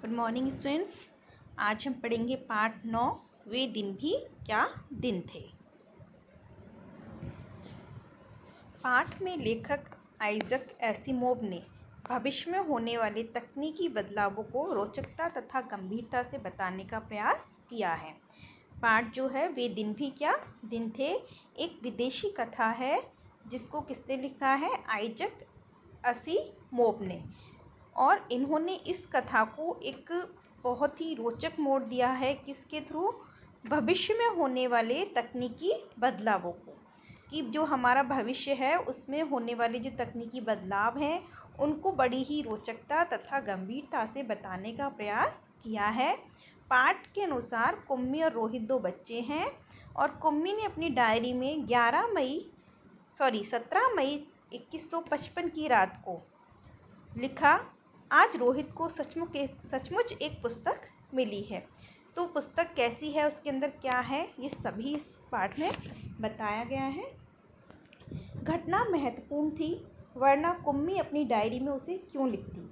Good morning students. आज हम पढ़ेंगे पाठ 9 वे दिन भी क्या दिन थे। पाठ में लेखक आइजक एसिमोव ने भविष्य में होने वाले तकनीकी बदलावों को रोचकता तथा गंभीरता से बताने का प्रयास किया है। पाठ जो है वे दिन भी क्या दिन थे एक विदेशी कथा है जिसको किसने लिखा है, आइजक एसिमोव ने। और इन्होंने इस कथा को एक बहुत ही रोचक मोड़ दिया है, किसके थ्रू, भविष्य में होने वाले तकनीकी बदलावों को, कि जो हमारा भविष्य है उसमें होने वाले जो तकनीकी बदलाव हैं उनको बड़ी ही रोचकता तथा गंभीरता से बताने का प्रयास किया है। पाठ के अनुसार कुम्मी और रोहित दो बच्चे हैं और कुम्मी ने अपनी डायरी में 17 मई 2155 की रात को लिखा, आज रोहित को सचमुच एक पुस्तक मिली है। तो पुस्तक कैसी है, उसके अंदर क्या है, ये सभी इस पाठ में बताया गया है। घटना महत्वपूर्ण थी, वरना कुम्मी अपनी डायरी में उसे क्यों लिखती।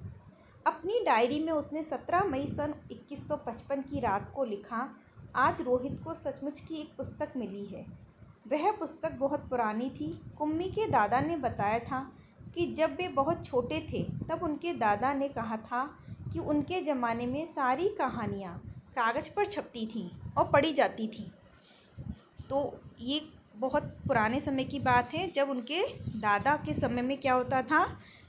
अपनी डायरी में उसने 17 मई सन 2155 की रात को लिखा, आज रोहित को सचमुच की एक पुस्तक मिली है। वह पुस्तक बहुत पुरानी थी। कुम्मी के दादा ने बताया था कि जब वे बहुत छोटे थे तब उनके दादा ने कहा था कि उनके ज़माने में सारी कहानियाँ कागज़ पर छपती थीं और पढ़ी जाती थीं। तो ये बहुत पुराने समय की बात है, जब उनके दादा के समय में क्या होता था,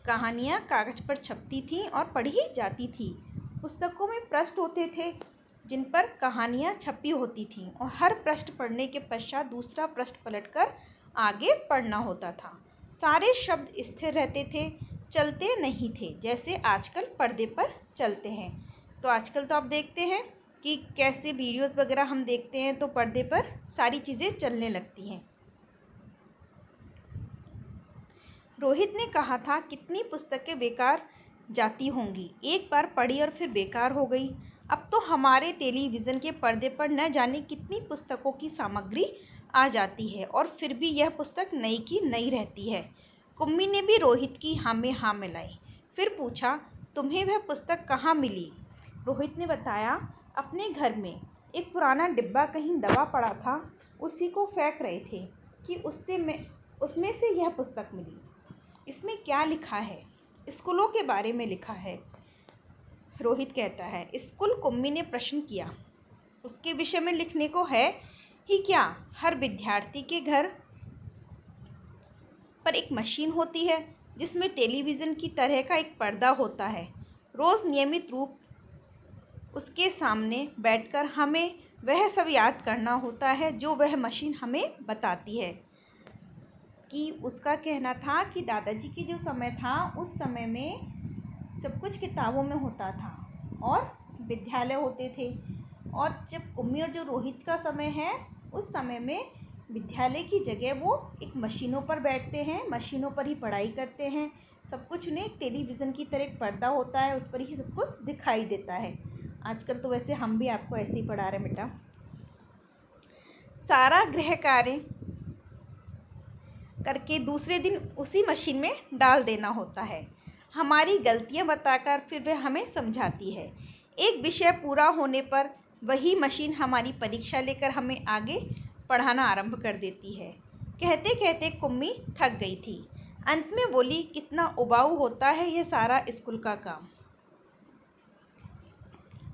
कहानियाँ कागज़ पर छपती थीं और पढ़ी जाती थी। पुस्तकों में पृष्ठ होते थे जिन पर कहानियाँ छपी होती थीं और हर पृष्ठ पढ़ने के पश्चात दूसरा पृष्ठ पलटकर आगे पढ़ना होता था। सारे शब्द स्थिर रहते थे, चलते नहीं थे जैसे आजकल पर्दे पर चलते हैं। तो आजकल तो आप देखते हैं कि कैसे वीडियोस वगैरह हम देखते हैं तो पर्दे पर सारी चीज़ें चलने लगती हैं। रोहित ने कहा था, कितनी पुस्तकें बेकार जाती होंगी, एक बार पढ़ी और फिर बेकार हो गई। अब तो हमारे टेलीविज़न के पर्दे पर न जाने कितनी पुस्तकों की सामग्री आ जाती है और फिर भी यह पुस्तक नई की नई रहती है। कुम्मी ने भी रोहित की हाँ में हाँ मिलाई। फिर पूछा, तुम्हें वह पुस्तक कहाँ मिली। रोहित ने बताया, अपने घर में एक पुराना डिब्बा कहीं दबा पड़ा था, उसी को फेंक रहे थे कि उसमें से यह पुस्तक मिली। इसमें क्या लिखा है, स्कूलों के बारे में लिखा है। रोहित कहता है, स्कूल। कुम्मी ने प्रश्न किया, उसके विषय में लिखने को है ही क्या। हर विद्यार्थी के घर पर एक मशीन होती है जिसमें टेलीविज़न की तरह का एक पर्दा होता है। रोज़ नियमित रूप उसके सामने बैठकर हमें वह सब याद करना होता है जो वह मशीन हमें बताती है। कि उसका कहना था कि दादाजी की जो समय था उस समय में सब कुछ किताबों में होता था और विद्यालय होते थे, और जब कुम्मी और जो रोहित का समय है उस समय में विद्यालय की जगह वो एक मशीनों पर बैठते हैं, मशीनों पर ही पढ़ाई करते हैं। सब कुछ उन्हें टेलीविज़न की तरह एक पर्दा होता है, उस पर ही सब कुछ दिखाई देता है। आजकल तो वैसे हम भी आपको ऐसे ही पढ़ा रहे हैं बेटा। सारा गृह कार्य करके दूसरे दिन उसी मशीन में डाल देना होता है। हमारी गलतियां बताकर फिर वह हमें समझाती है। एक विषय पूरा होने पर वही मशीन हमारी परीक्षा लेकर हमें आगे पढ़ाना आरंभ कर देती है। कहते कहते कुम्मी थक गई थी। अंत में बोली, कितना उबाऊ होता है यह सारा स्कूल का काम।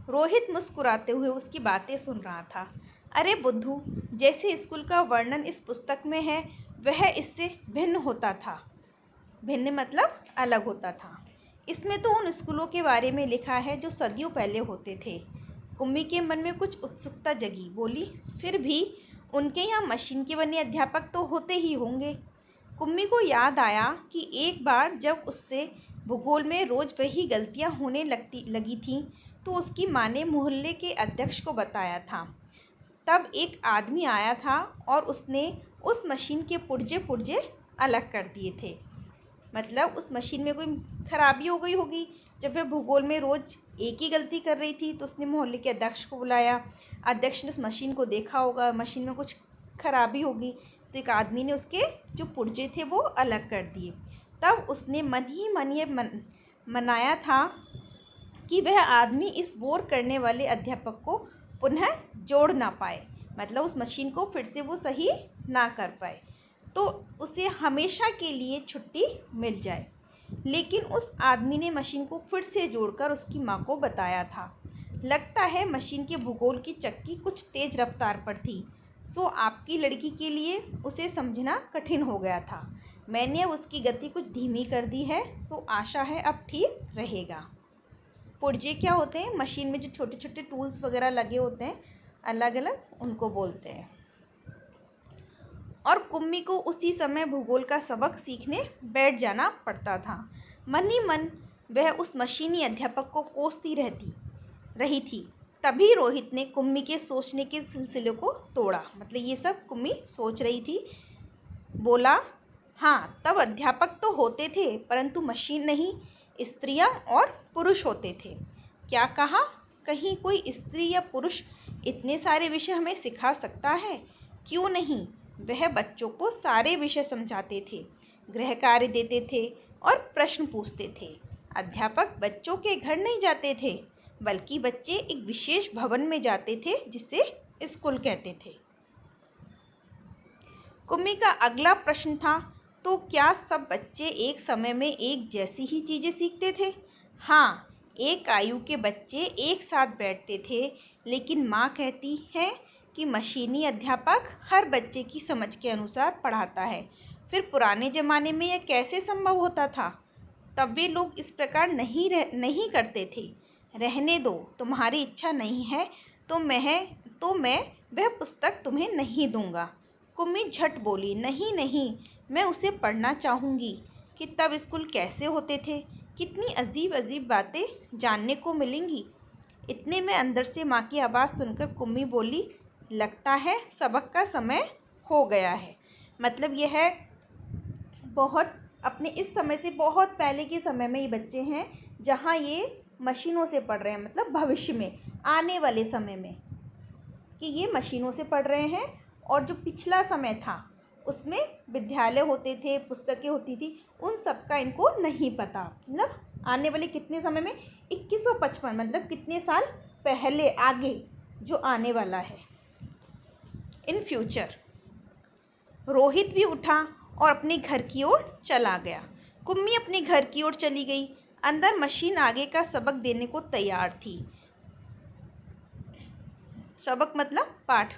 रोहित मुस्कुराते हुए उसकी बातें सुन रहा था। अरे बुद्धू, जैसे स्कूल का वर्णन इस पुस्तक में है वह इससे भिन्न होता था। भिन्न मतलब अलग होता था। इसमें तो उन स्कूलों के बारे में लिखा है जो सदियों पहले होते थे। कुम्मी के मन में कुछ उत्सुकता जगी। बोली, फिर भी उनके यहाँ मशीन के बने अध्यापक तो होते ही होंगे। कुम्मी को याद आया कि एक बार जब उससे भूगोल में रोज वही गलतियाँ होने लगी थीं तो उसकी माँ ने मोहल्ले के अध्यक्ष को बताया था। तब एक आदमी आया था और उसने उस मशीन के पुर्जे अलग कर दिए थे। मतलब उस मशीन में कोई खराबी हो गई होगी। जब वह भूगोल में रोज एक ही गलती कर रही थी तो उसने मोहल्ले के अध्यक्ष को बुलाया। अध्यक्ष ने उस मशीन को देखा होगा, मशीन में कुछ खराबी होगी, तो एक आदमी ने उसके जो पुर्जे थे वो अलग कर दिए। तब उसने मन ही मन ये मनाया था कि वह आदमी इस बोर करने वाले अध्यापक को पुनः जोड़ ना पाए, मतलब उस मशीन को फिर से वो सही ना कर पाए, तो उसे हमेशा के लिए छुट्टी मिल जाए। लेकिन उस आदमी ने मशीन को फिर से जोड़कर उसकी माँ को बताया था। लगता है मशीन के भूगोल की चक्की कुछ तेज रफ्तार पर थी, सो आपकी लड़की के लिए उसे समझना कठिन हो गया था। मैंने अब उसकी गति कुछ धीमी कर दी है, सो आशा है अब ठीक रहेगा। पुर्जे क्या होते हैं? मशीन में जो छोटे छोटे टूल्स वगैरह लगे होते हैं अलग अलग, उनको बोलते हैं। और कुम्मी को उसी समय भूगोल का सबक सीखने बैठ जाना पड़ता था। मन ही मन वह उस मशीनी अध्यापक को कोसती रही थी। तभी रोहित ने कुम्मी के सोचने के सिलसिले को तोड़ा। मतलब ये सब कुम्मी सोच रही थी। बोला, हाँ, तब अध्यापक तो होते थे, परंतु मशीन नहीं, स्त्रियां और पुरुष होते थे। क्या कहा? कहीं कोई स्त्री या पुरुष इतने सारे विषय हमें सिखा सकता है? क्यों नहीं? वह बच्चों को सारे विषय समझाते थे, गृह कार्य देते थे और प्रश्न पूछते थे। अध्यापक बच्चों के घर नहीं जाते थे, बल्कि बच्चे एक विशेष भवन में जाते थे जिसे स्कूल कहते थे। कुम्मी का अगला प्रश्न था, तो क्या सब बच्चे एक समय में एक जैसी ही चीजें सीखते थे? हाँ, एक आयु के बच्चे एक साथ बैठते थे, लेकिन माँ कहती है कि मशीनी अध्यापक हर बच्चे की समझ के अनुसार पढ़ाता है। फिर पुराने जमाने में यह कैसे संभव होता था? तब वे लोग इस प्रकार नहीं करते थे। रहने दो, तुम्हारी इच्छा नहीं है तो मैं वह पुस्तक तुम्हें नहीं दूंगा। कुम्मी झट बोली, नहीं नहीं, मैं उसे पढ़ना चाहूँगी कि तब स्कूल कैसे होते थे, कितनी अजीब अजीब बातें जानने को मिलेंगी। इतने में अंदर से माँ की आवाज़ सुनकर कुम्मी बोली, लगता है सबक का समय हो गया है। मतलब यह है बहुत अपने इस समय से बहुत पहले के समय में ये बच्चे हैं जहाँ ये मशीनों से पढ़ रहे हैं, मतलब भविष्य में आने वाले समय में कि ये मशीनों से पढ़ रहे हैं। और जो पिछला समय था उसमें विद्यालय होते थे, पुस्तकें होती थी, उन सब का इनको नहीं पता। मतलब आने वाले कितने समय में 2155, मतलब कितने साल पहले आगे जो आने वाला है, इन फ्यूचर। रोहित भी उठा और अपने घर की ओर चला गया। कुम्मी अपने घर की ओर चली गई। अंदर मशीन आगे का सबक देने को तैयार थी। सबक मतलब पाठ।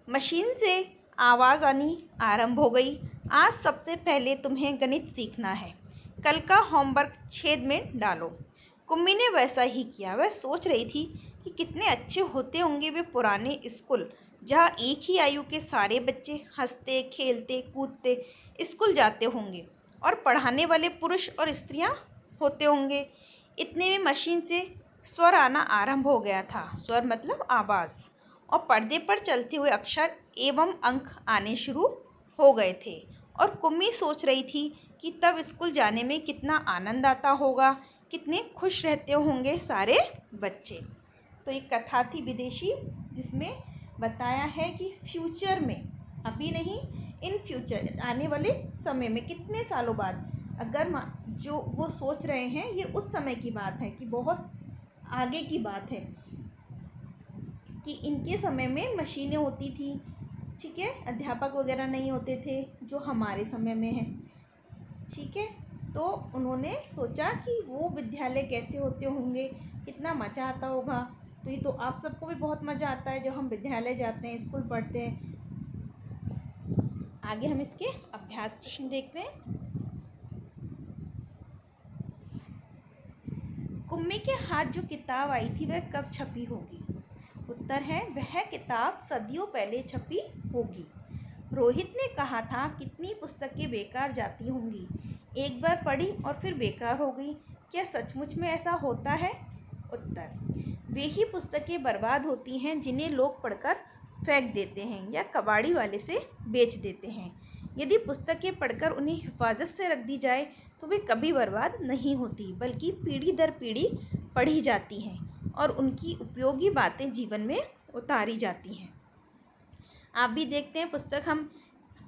मशीन से आवाज़ आनी आरंभ हो गई। आज सबसे पहले तुम्हें गणित सीखना है। कल का होमवर्क छेद में डालो। कुम्मी ने वैसा ही किया। वह सोच रही थी कि कितने अच्छे होते होंगे वे पुराने स्कूल, जहाँ एक ही आयु के सारे बच्चे हंसते खेलते कूदते स्कूल जाते होंगे और पढ़ाने वाले पुरुष और स्त्रियां होते होंगे। इतने में मशीन से स्वर आना आरंभ हो गया था। स्वर मतलब आवाज़। और पर्दे पर चलते हुए अक्षर एवं अंक आने शुरू हो गए थे। और कुम्मी सोच रही थी कि तब स्कूल जाने में कितना आनंद आता होगा, कितने खुश रहते होंगे सारे बच्चे। तो एक कथा थी विदेशी जिसमें बताया है कि फ्यूचर में, अभी नहीं, इन फ्यूचर आने वाले समय में कितने सालों बाद, अगर जो वो सोच रहे हैं ये उस समय की बात है कि बहुत आगे की बात है कि इनके समय में मशीनें होती थी, ठीक है, अध्यापक वगैरह नहीं होते थे जो हमारे समय में है, ठीक है। तो उन्होंने सोचा कि वो विद्यालय कैसे होते होंगे, कितना मज़ा आता होगा। तो ये तो आप सबको भी बहुत मज़ा आता है जब हम विद्यालय जाते हैं, स्कूल पढ़ते हैं। आगे हम इसके अभ्यास प्रश्न देखते हैं। कुम्मी के हाथ जो किताब आई थी वह कब छपी होगी? उत्तर है, वह किताब सदियों पहले छपी होगी। रोहित ने कहा था कितनी पुस्तकें बेकार जाती होंगी, एक बार पढ़ी और फिर बेकार हो गई। क्या सचमुच में ऐसा होता है? उत्तर, वे ही पुस्तकें बर्बाद होती हैं जिन्हें लोग पढ़कर फेंक देते हैं या कबाड़ी वाले से बेच देते हैं। यदि पुस्तकें पढ़कर उन्हें हिफाजत से रख दी जाए तो वे कभी बर्बाद नहीं होती, बल्कि पीढ़ी दर पीढ़ी पढ़ी जाती हैं और उनकी उपयोगी बातें जीवन में उतारी जाती हैं। आप भी देखते हैं पुस्तक हम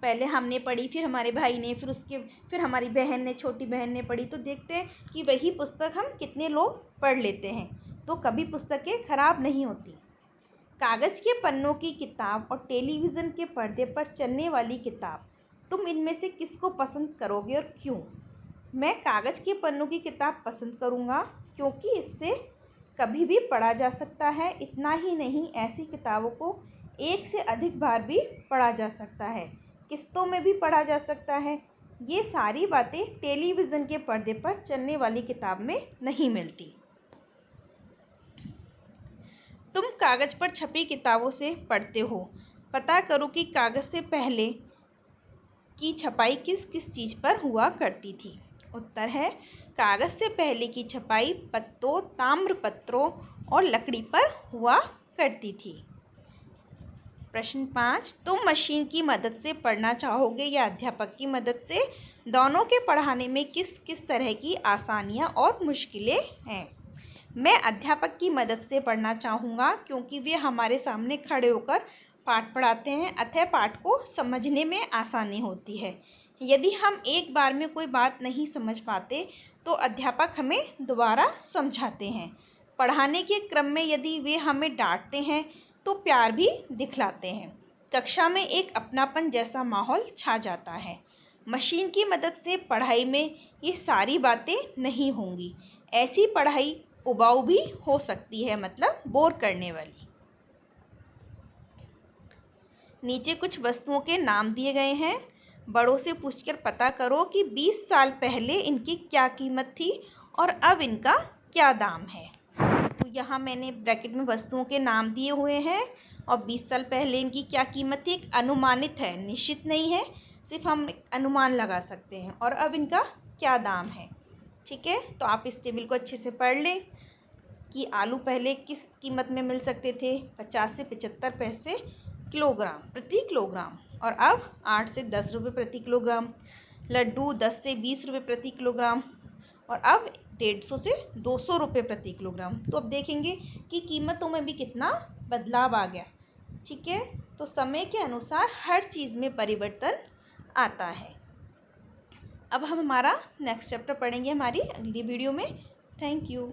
पहले हमने पढ़ी, फिर हमारे भाई ने, फिर हमारी बहन ने, छोटी बहन ने पढ़ी, तो देखते हैं कि वही पुस्तक हम कितने लोग पढ़ लेते हैं। तो कभी पुस्तकें खराब नहीं होती। कागज़ के पन्नों की किताब और टेलीविज़न के पर्दे पर चलने वाली किताब, तुम इनमें से किसको पसंद करोगे और क्यों? मैं कागज़ के पन्नों की किताब पसंद करूँगा, क्योंकि इससे कभी भी पढ़ा जा सकता है। इतना ही नहीं, ऐसी किताबों को एक से अधिक बार भी पढ़ा जा सकता है, किस्तों में भी पढ़ा जा सकता है। ये सारी बातें टेलीविज़न के पर्दे पर चलने वाली किताब में नहीं मिलती। तुम कागज़ पर छपी किताबों से पढ़ते हो। पता करो कि कागज़ से पहले की छपाई किस किस चीज़ पर हुआ करती थी। उत्तर है, कागज़ से पहले की छपाई पत्तों, ताम्रपत्रों और लकड़ी पर हुआ करती थी। प्रश्न 5, तुम मशीन की मदद से पढ़ना चाहोगे या अध्यापक की मदद से? दोनों के पढ़ाने में किस किस तरह की आसानियाँ और मुश्किलें हैं? मैं अध्यापक की मदद से पढ़ना चाहूँगा, क्योंकि वे हमारे सामने खड़े होकर पाठ पढ़ाते हैं, अतः पाठ को समझने में आसानी होती है। यदि हम एक बार में कोई बात नहीं समझ पाते तो अध्यापक हमें दोबारा समझाते हैं। पढ़ाने के क्रम में यदि वे हमें डांटते हैं तो प्यार भी दिखलाते हैं। कक्षा में एक अपनापन जैसा माहौल छा जाता है। मशीन की मदद से पढ़ाई में ये सारी बातें नहीं होंगी। ऐसी पढ़ाई उबाऊ भी हो सकती है, मतलब बोर करने वाली। नीचे कुछ वस्तुओं के नाम दिए गए हैं। बड़ों से पूछकर पता करो कि 20 साल पहले इनकी क्या कीमत थी और अब इनका क्या दाम है। तो यहाँ मैंने ब्रैकेट में वस्तुओं के नाम दिए हुए हैं और 20 साल पहले इनकी क्या कीमत थी, एक अनुमानित है, निश्चित नहीं है, सिर्फ हम अनुमान लगा सकते हैं, और अब इनका क्या दाम है। ठीक है, तो आप इस टेबल को अच्छे से पढ़ लें कि आलू पहले किस कीमत में मिल सकते थे, 50 से 75 पैसे प्रति किलोग्राम, और अब 8 से 10 रुपये प्रति किलोग्राम। लड्डू 10 से 20 रुपये प्रति किलोग्राम, और अब 150 से 200 रुपये प्रति किलोग्राम। तो अब देखेंगे कि कीमतों में भी कितना बदलाव आ गया। ठीक है, तो समय के अनुसार हर चीज़ में परिवर्तन आता है। अब हम हमारा नेक्स्ट चैप्टर पढ़ेंगे हमारी अगली वीडियो में। Thank you.